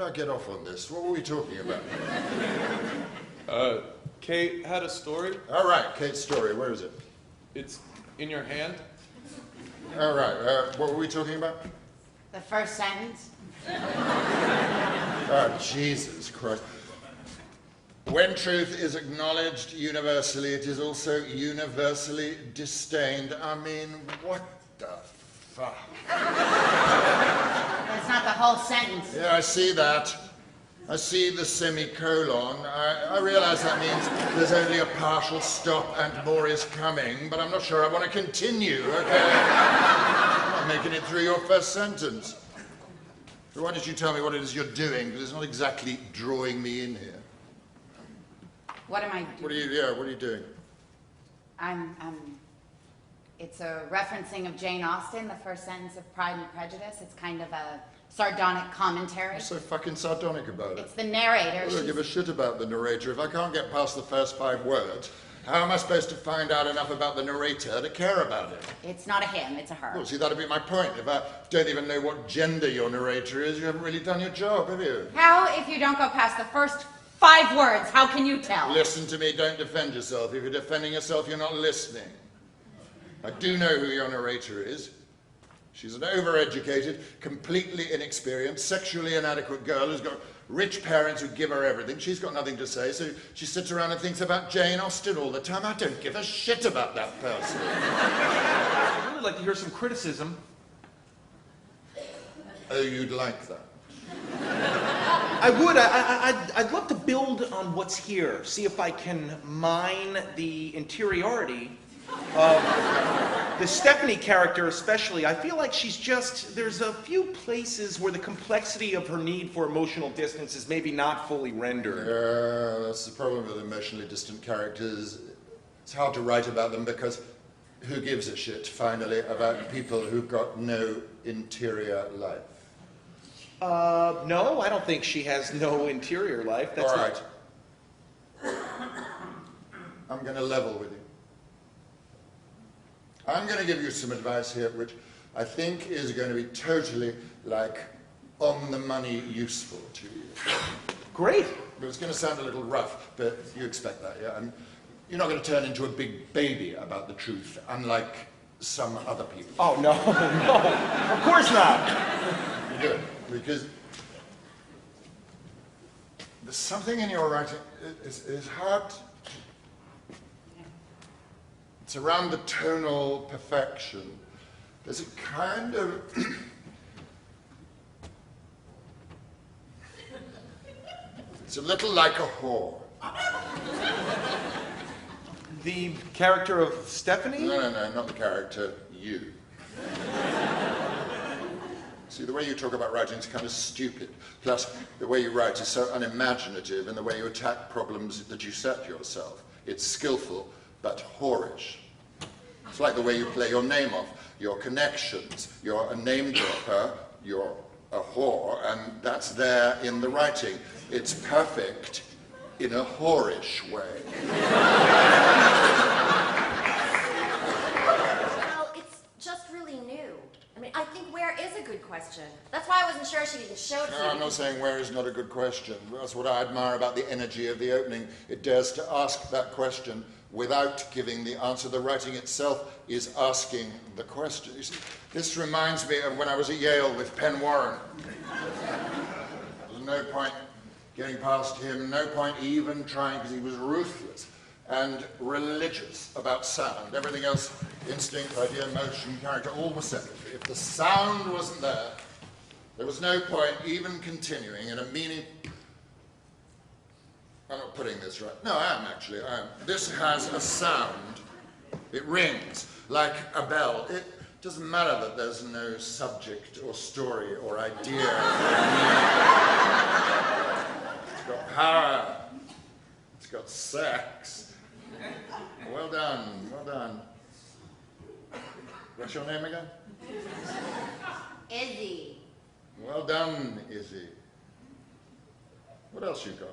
I get off on this? What were we talking about? Kate had a story. All right, Kate's story. Where is it? It's in your hand. All right. What were we talking about? The first sentence. Oh, Jesus Christ. When truth is acknowledged universally, it is also universally disdained. I mean, what the fuck? That's not the whole sentence. Yeah, I see that. I see the semicolon. I realize that means there's only a partial stop and more is coming, but I'm not sure I want to continue, okay? I'm not making it through your first sentence. So why don't you tell me what it is you're doing, because it's not exactly drawing me in here. What am I doing? What are you doing? It's a referencing of Jane Austen, the first sentence of Pride and Prejudice. It's kind of a sardonic commentary. What's so fucking sardonic about it? It's the narrator. I don't give a shit about the narrator. If I can't get past the first 5 words, how am I supposed to find out enough about the narrator to care about it? It's not a him, it's a her. Well, see, that'd be my point. If I don't even know what gender your narrator is, you haven't really done your job, have you? How, if you don't go past the first 5 words, how can you tell? Listen to me, don't defend yourself. If you're defending yourself, you're not listening. I do know who your narrator is. She's an overeducated, completely inexperienced, sexually inadequate girl who's got rich parents who give her everything. She's got nothing to say, so she sits around and thinks about Jane Austen all the time. I don't give a shit about that person. I'd really like to hear some criticism. Oh, you'd like that? I would. I'd love to build on what's here, see if I can mine the interiority of the Stephanie character especially. I feel like there's a few places where the complexity of her need for emotional distance is maybe not fully rendered. Yeah, that's the problem with emotionally distant characters. It's hard to write about them because who gives a shit, finally, about people who've got no interior life? No, I don't think she has no interior life. That's all right. I'm going to level with you. I'm going to give you some advice here, which I think is going to be totally, on the money useful to you. Great. It's going to sound a little rough, but you expect that, yeah? And you're not going to turn into a big baby about the truth, unlike some other people. Oh, no, no, of course not. Good, because there's something in your writing, it's hard. It's around the tonal perfection. There's a kind of it's a little like a whore. The character of Stephanie? No, not the character, you. See, the way you talk about writing is kind of stupid. Plus, the way you write is so unimaginative, and the way you attack problems that you set yourself. It's skillful, but whorish. It's like the way you play your name off, your connections. You're a name dropper, you're a whore, and that's there in the writing. It's perfect in a whorish way. Well, it's just really new. I mean, I think where is a good question. That's why I wasn't sure she didn't show it to No, me. I'm not saying where is not a good question. That's what I admire about the energy of the opening. It dares to ask that question without giving the answer. The writing itself is asking the question. You see, this reminds me of when I was at Yale with Penn Warren. There's no point getting past him, no point even trying, because he was ruthless and religious about sound. Everything else, instinct, idea, motion, character, all was secondary. If the sound wasn't there, there was no point even continuing in a meaning. I'm not putting this right. No, I am actually. I am. This has a sound. It rings like a bell. It doesn't matter that there's no subject or story or idea. It's got power. It's got sex. Well done, well done. What's your name again? Izzy. Well done, Izzy. What else you got?